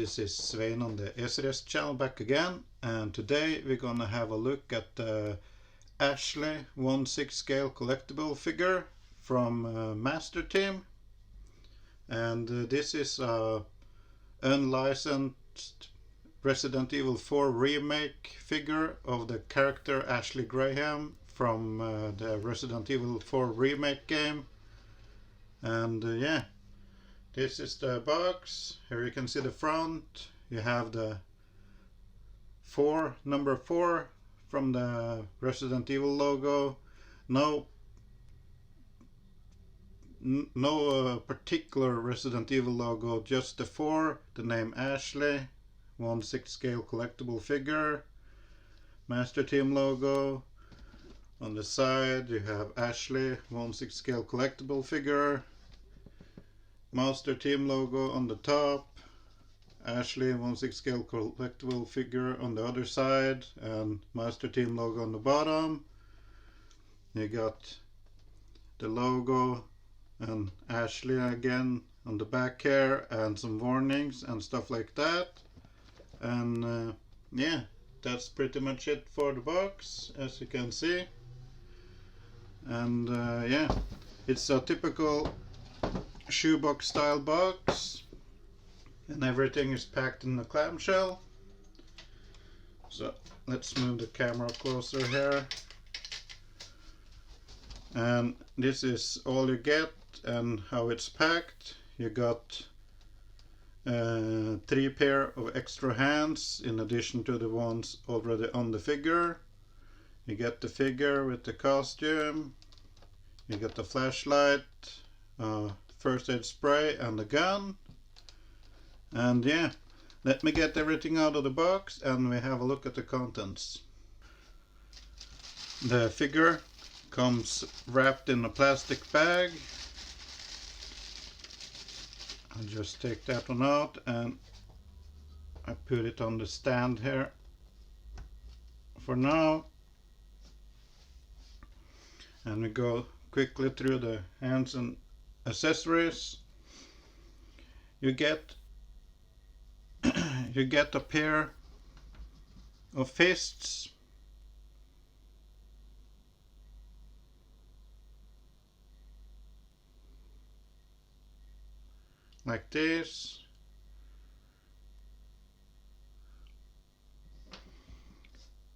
this is Svein on the SRS channel back again, and today we're gonna have a look at the Ashley 1/6 scale collectible figure from Master Team. And this is a unlicensed Resident Evil 4 remake figure of the character Ashley Graham from the Resident Evil 4 remake game. And yeah, this is the box. Here you can see the front. You have the number 4 from the Resident Evil logo. No particular Resident Evil logo, just the 4, the name Ashley, 1/6 scale collectible figure, Master Team logo. On the side you have Ashley 1/6 scale collectible figure, Master Team logo on the top, Ashley 1/6 scale collectible figure on the other side, and Master Team logo on the bottom. You got the logo and Ashley again on the back here, and some warnings and stuff like that. And yeah, that's pretty much it for the box, as you can see. And yeah, it's a typical shoebox style box, and everything is packed in the clamshell. So let's move the camera closer here. And this is all you get and how it's packed. You got 3 pair of extra hands in addition to the ones already on the figure. You get the figure with the costume, you get the flashlight, first aid spray, and the gun. And yeah, let me get everything out of the box and we have a look at the contents. The figure comes wrapped in a plastic bag. I'll just take that one out and I put it on the stand here for now. And we go quickly through the hands and accessories. You get a pair of fists, like this.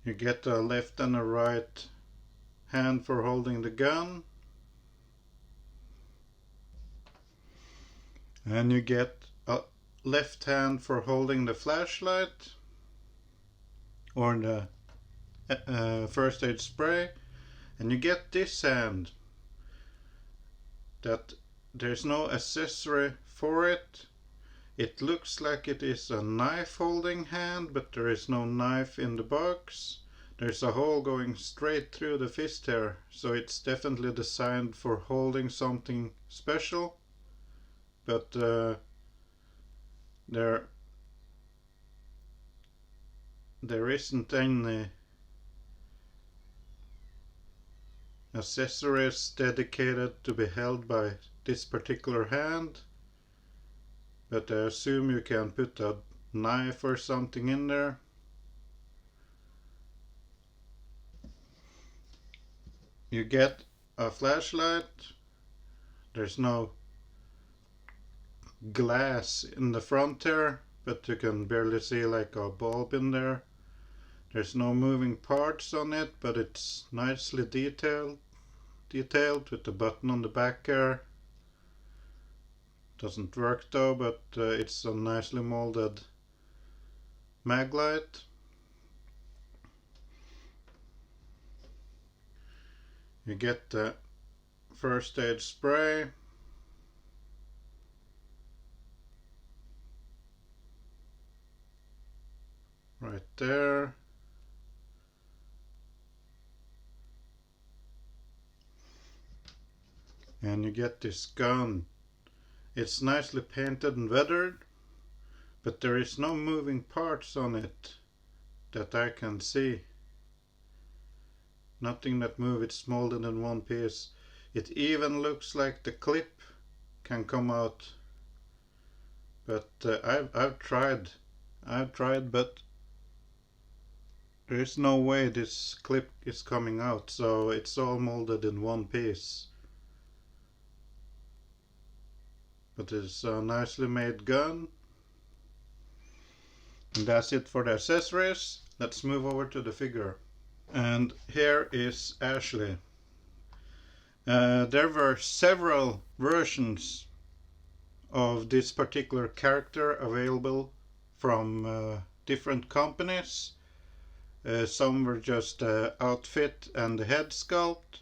You get a left and a right hand for holding the gun, and you get a left hand for holding the flashlight or the first aid spray, and you get this hand that there's no accessory for it. It looks like it is a knife holding hand, but there is no knife in the box. There's a hole going straight through the fist here, so it's definitely designed for holding something special. But there isn't any accessories dedicated to be held by this particular hand, but I assume you can put a knife or something in there. You get a flashlight. There's no glass in the front here, but you can barely see like a bulb in there. There's no moving parts on it, but it's nicely detailed with the button on the back here. Doesn't work though, but it's a nicely molded mag light. You get the first aid spray, right there. And you get this gun. It's nicely painted and weathered, but there is no moving parts on it that I can see. Nothing that moves, it's molded in one piece. It even looks like the clip can come out But I've tried, but there's no way this clip is coming out, so it's all molded in one piece. But it's a nicely made gun. And that's it for the accessories. Let's move over to the figure. And here is Ashley. There were several versions of this particular character available from different companies. Some were just outfit and the head sculpt,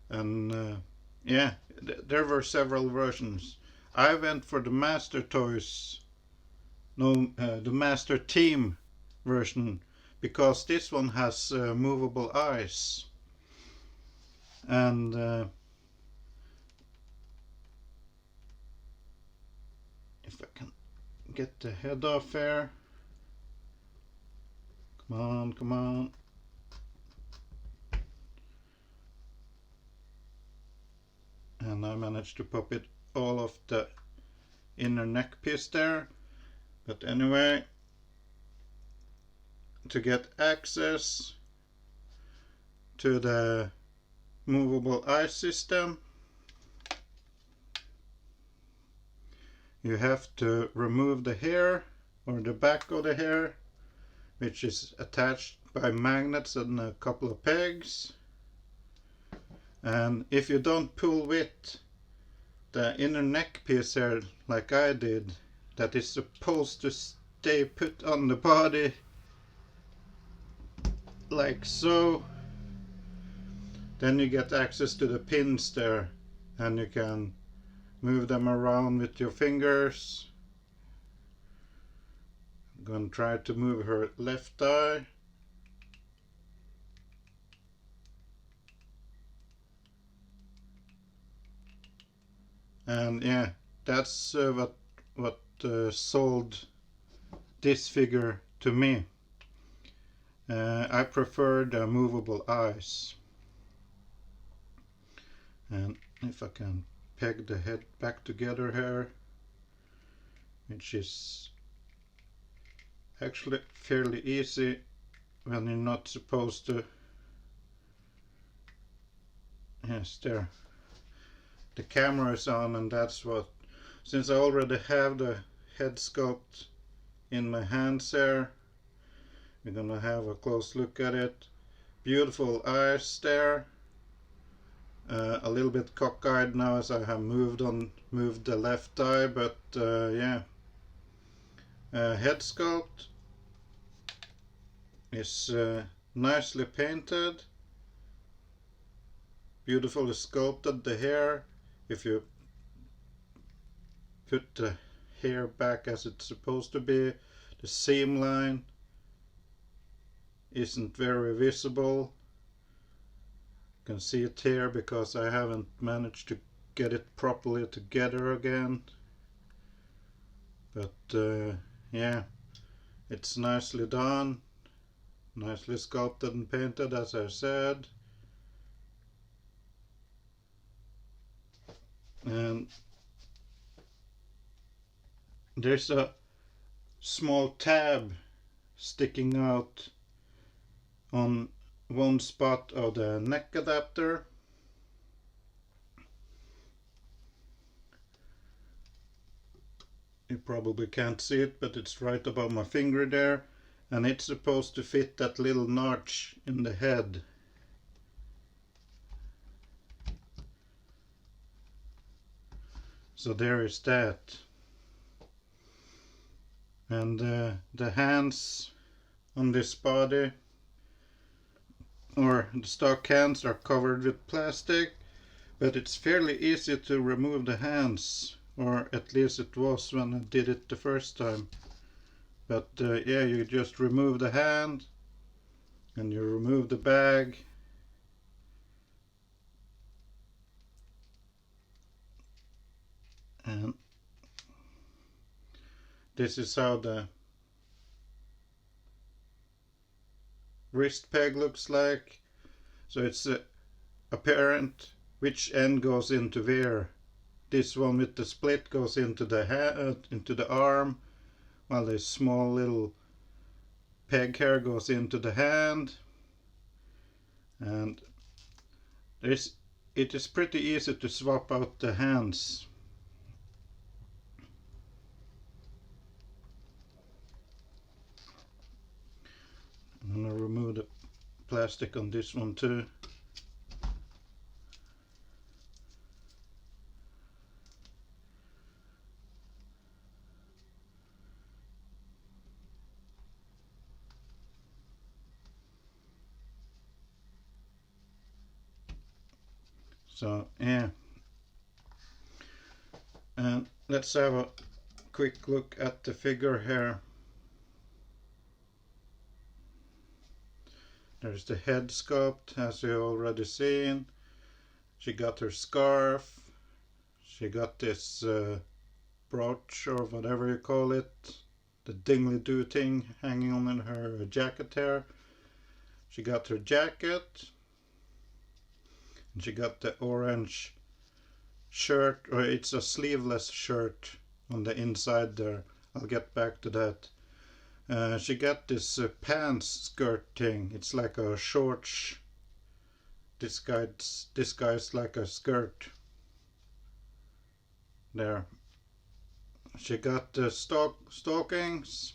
and yeah, there were several versions. I went for the Master Toys, the Master Team version, because this one has movable eyes. And if I can get the head off there. Come on, come on. And I managed to pop it all off the inner neck piece there. But anyway, to get access to the movable eye system, you have to remove the hair, or the back of the hair, which is attached by magnets and a couple of pegs. And if you don't pull with the inner neck piece here like I did, that is supposed to stay put on the body like so, then you get access to the pins there, and you can move them around with your fingers. I'm gonna try to move her left eye. And yeah, that's what sold this figure to me. I prefer the movable eyes. And if I can peg the head back together here, which is actually fairly easy when you're not supposed to. Yes, there. The camera is on, and that's what, since I already have the head sculpt in my hands there, we're gonna have a close look at it. Beautiful eyes there. A little bit cockeyed now as I have moved the left eye, but yeah. Head sculpt is nicely painted, beautifully sculpted. The hair, if you put the hair back as it's supposed to be, the seam line isn't very visible. You can see it here because I haven't managed to get it properly together again. But yeah, it's nicely done, nicely sculpted and painted, as I said. And there's a small tab sticking out on one spot of the neck adapter. You probably can't see it, but it's right above my finger there, and it's supposed to fit that little notch in the head. So there is that. And the hands on this body, or the stock hands, are covered with plastic, but it's fairly easy to remove the hands, or at least it was when I did it the first time. But yeah, you just remove the hand and you remove the bag, and this is how the wrist peg looks like. So it's apparent which end goes into where this one with the split goes into the arm, while the small little peg here goes into the hand. And it is pretty easy to swap out the hands. I'm gonna remove the plastic on this one too. So yeah, and let's have a quick look at the figure here. There's the head sculpt, as you already seen. She got her scarf. She got this brooch or whatever you call it, the dingly-do thing hanging on her jacket here. She got her jacket. And she got the orange shirt, or it's a sleeveless shirt on the inside there. I'll get back to that. She got this pants skirt thing. It's like a shorts disguised like a skirt. There. She got the stockings.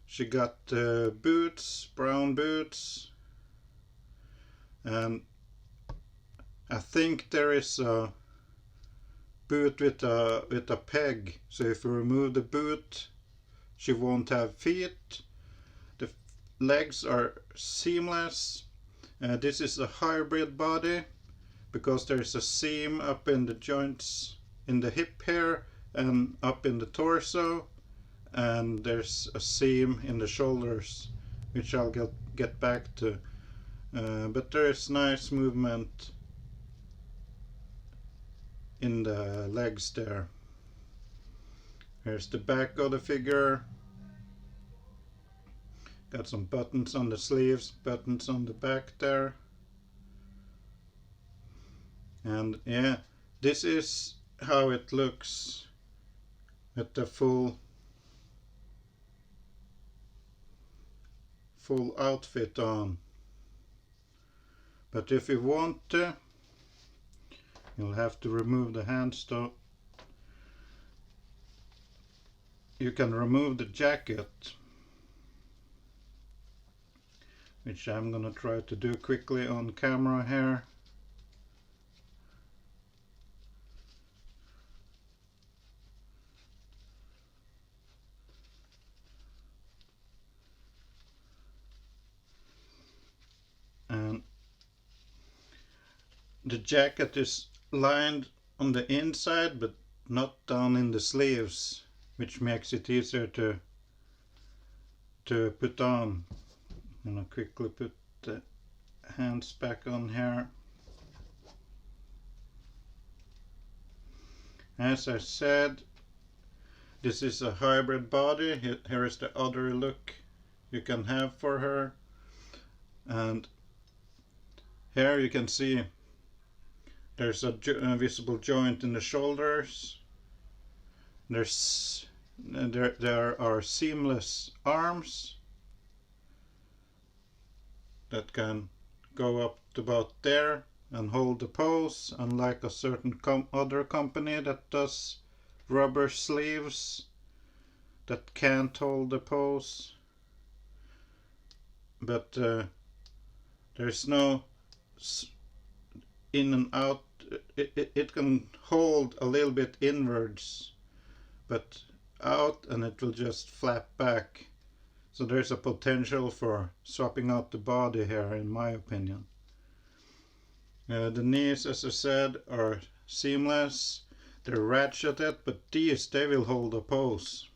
She got boots, brown boots. And I think there is a boot with a peg. So if you remove the boot, she won't have feet. The legs are seamless. This is a hybrid body because there's a seam up in the joints in the hip here and up in the torso, and there's a seam in the shoulders, which I'll get back to. But there is nice movement in the legs there. Here's the back of the figure. Got some buttons on the sleeves, buttons on the back there. And yeah, this is how it looks with the full outfit on. But if you want to, you'll have to remove the hands though. You can remove the jacket, which I'm gonna try to do quickly on camera here. And the jacket is lined on the inside but not down in the sleeves, which makes it easier to put on. I'm gonna quickly put the hands back on here. As I said, this is a hybrid body. Here is the other look you can have for her. And here you can see there's a visible joint in the shoulders. There are seamless arms that can go up to about there and hold the pose, unlike a certain other company that does rubber sleeves that can't hold the pose. But there's no in and out. It can hold a little bit inwards but out, and it will just flap back. So there's a potential for swapping out the body here, in my opinion. The knees, as I said, are seamless. They're ratcheted, but they will hold a pose.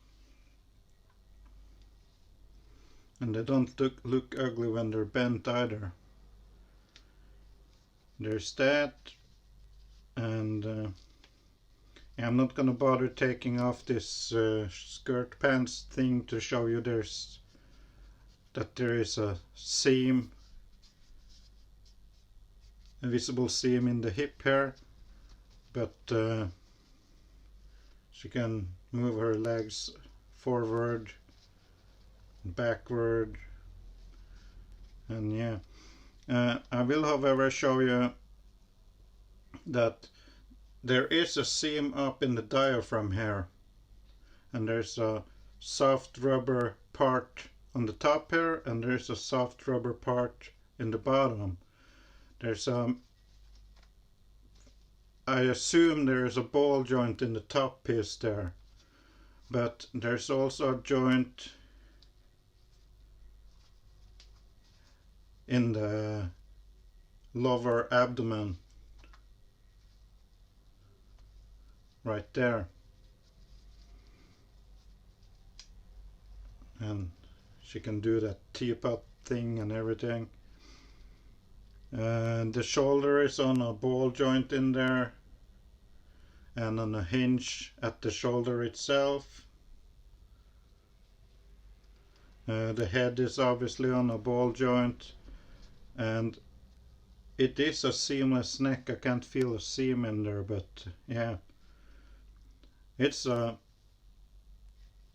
And they don't look ugly when they're bent either. There's that. And I'm not gonna bother taking off this skirt pants thing to show you that there is a seam, a visible seam in the hip here. but she can move her legs forward, backward, and yeah. I will however show you that there is a seam up in the diaphragm here, and there's a soft rubber part on the top here, and there's a soft rubber part in the bottom. There's I assume there's a ball joint in the top piece there, but there's also a joint in the lower abdomen right there, and she can do that teapot thing and everything. The shoulder is on a ball joint in there and on a hinge at the shoulder itself. The head is obviously on a ball joint, and it is a seamless neck. I can't feel a seam in there, but yeah, it's a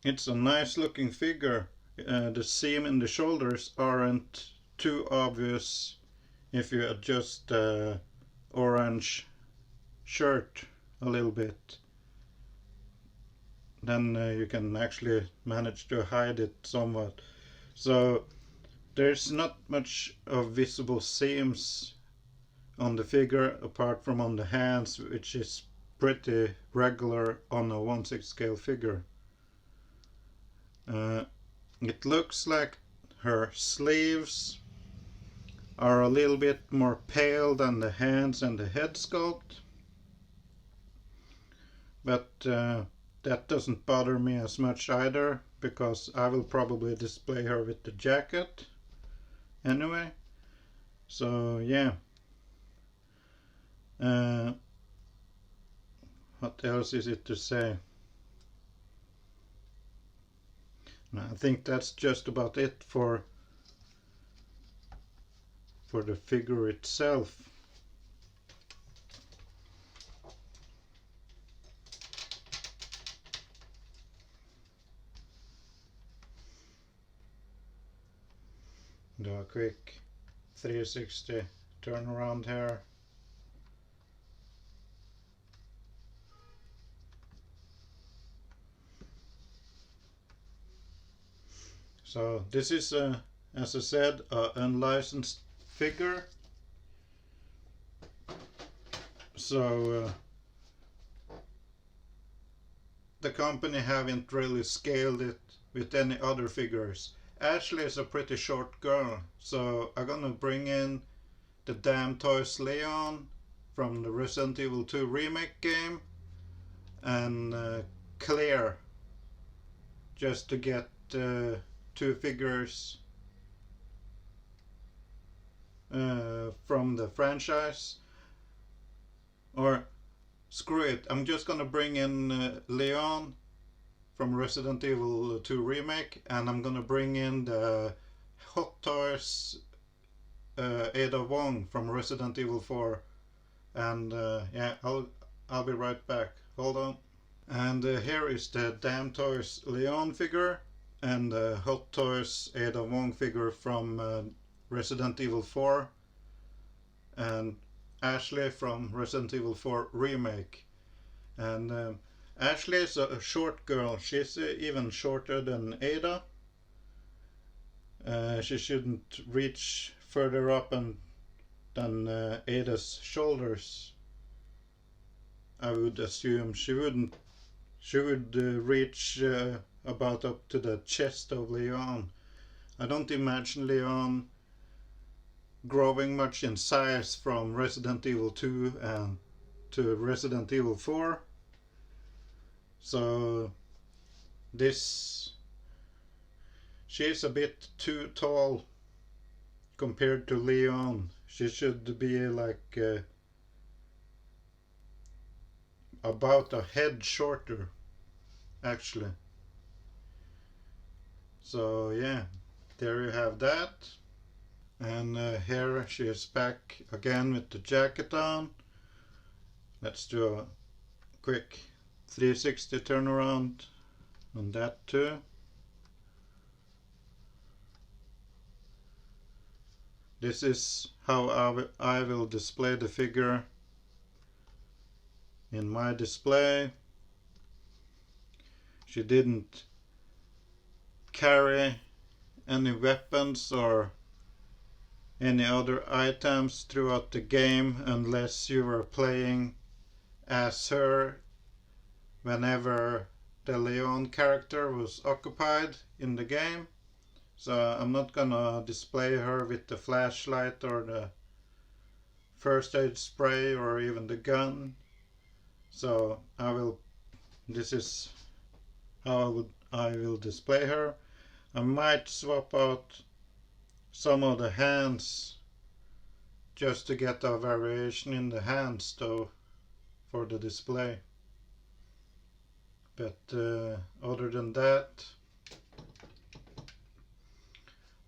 nice looking figure. The seam in the shoulders aren't too obvious if you adjust the orange shirt a little bit. Then you can actually manage to hide it somewhat. So there's not much of visible seams on the figure apart from on the hands, which is pretty regular on a 1/6 scale figure. It looks like her sleeves are a little bit more pale than the hands and the head sculpt, but that doesn't bother me as much either, because I will probably display her with the jacket anyway. So yeah. What else is it to say? I think that's just about it for the figure itself. Do a quick 360 turn around here. So this is, as I said, an unlicensed figure. So the company haven't really scaled it with any other figures. Ashley is a pretty short girl, so I'm gonna bring in the Damn Toys Leon from the Resident Evil 2 remake game, and Claire, just to get two figures from the franchise. Or screw it, I'm just gonna bring in Leon from Resident Evil 2 remake, and I'm gonna bring in the Hot Toys Ada Wong from Resident Evil 4, and yeah, I'll be right back. Hold on. And here is the Damn Toys Leon figure and the Hot Toys Ada Wong figure from Resident Evil 4, and Ashley from Resident Evil 4 remake. And Ashley is a short girl. She's even shorter than Ada. She shouldn't reach further up than Ada's shoulders. I would assume she wouldn't. She would reach about up to the chest of Leon. I don't imagine Leon growing much in size from Resident Evil 2 and to Resident Evil 4. So she's a bit too tall compared to Leon. She should be like about a head shorter, actually. So yeah, there you have that. And here she is back again with the jacket on. Let's do a quick 360 turnaround on that too. This is how I will display the figure in my display. She didn't carry any weapons or any other items throughout the game unless you were playing as her whenever the Leon character was occupied in the game. So I'm not gonna display her with the flashlight or the first aid spray or even the gun. So this is how I will display her. I might swap out some of the hands just to get a variation in the hands though for the display. But other than that,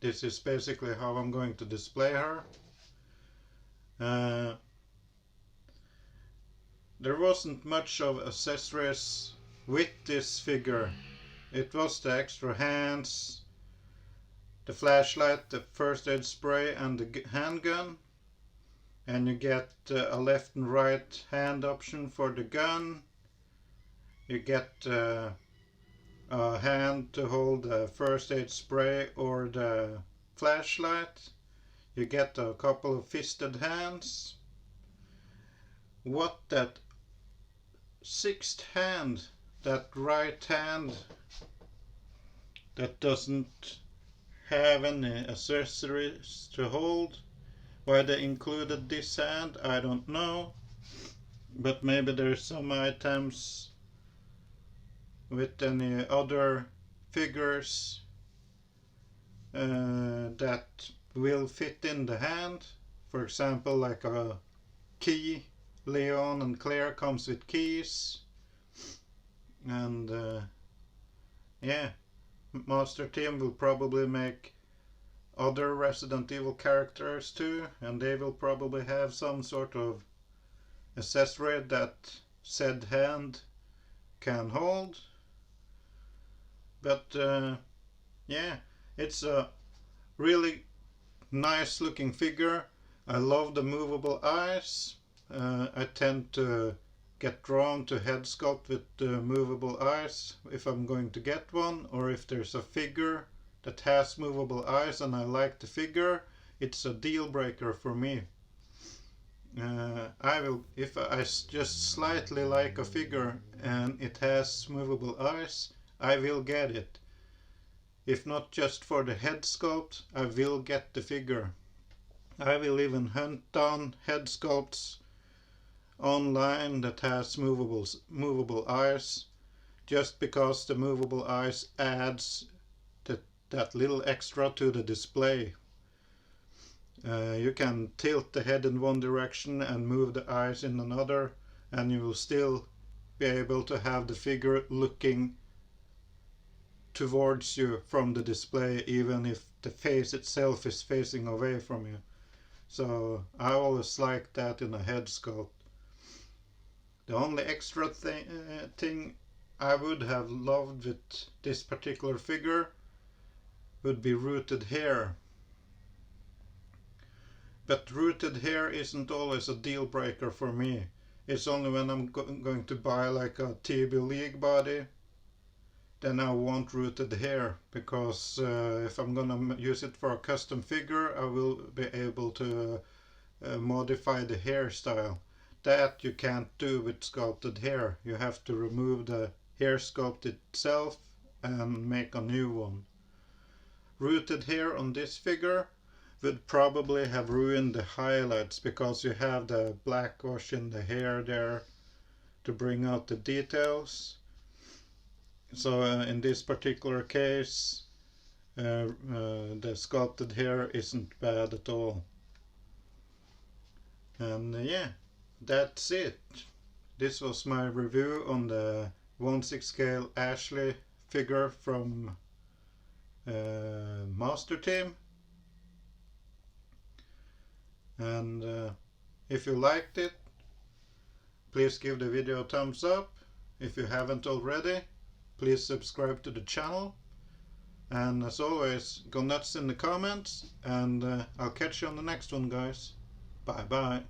this is basically how I'm going to display her. There wasn't much of accessories with this figure. It was the extra hands, the flashlight, the first aid spray and the handgun. And you get a left and right hand option for the gun. You get a hand to hold the first aid spray or the flashlight. You get a couple of fisted hands. What that sixth hand, that right hand that doesn't have any accessories to hold, why they included this hand, I don't know. But maybe there's some items with any other figures that will fit in the hand. For example, like a key. Leon and Claire comes with keys. And yeah, Master Team will probably make other Resident Evil characters too, and they will probably have some sort of accessory that said hand can hold. But yeah, it's a really nice looking figure. I love the movable eyes. I tend to get drawn to head sculpt with movable eyes if I'm going to get one, or if there's a figure that has movable eyes and I like the figure, it's a deal breaker for me. If I just slightly like a figure and it has movable eyes, I will get it. If not just for the head sculpt, I will get the figure. I will even hunt down head sculpts online that has movable eyes, just because the movable eyes adds that little extra to the display. You can tilt the head in one direction and move the eyes in another, and you will still be able to have the figure looking towards you from the display, even if the face itself is facing away from you. So I always like that in a head sculpt. The only extra thing I would have loved with this particular figure would be rooted hair. But rooted hair isn't always a deal breaker for me. It's only when I'm going to buy like a TB League body, then I want rooted hair, because if I'm gonna use it for a custom figure, I will be able to modify the hairstyle. That you can't do with sculpted hair. You have to remove the hair sculpt itself and make a new one. Rooted hair on this figure would probably have ruined the highlights, because you have the black wash in the hair there to bring out the details. So in this particular case, the sculpted hair isn't bad at all. And yeah, that's it. This was my review on the 1/6 scale Ashley figure from Master Team. And if you liked it, Please give the video a thumbs up. If you haven't already, please subscribe to the channel. And as always, go nuts in the comments, and I'll catch you on the next one, guys. Bye bye.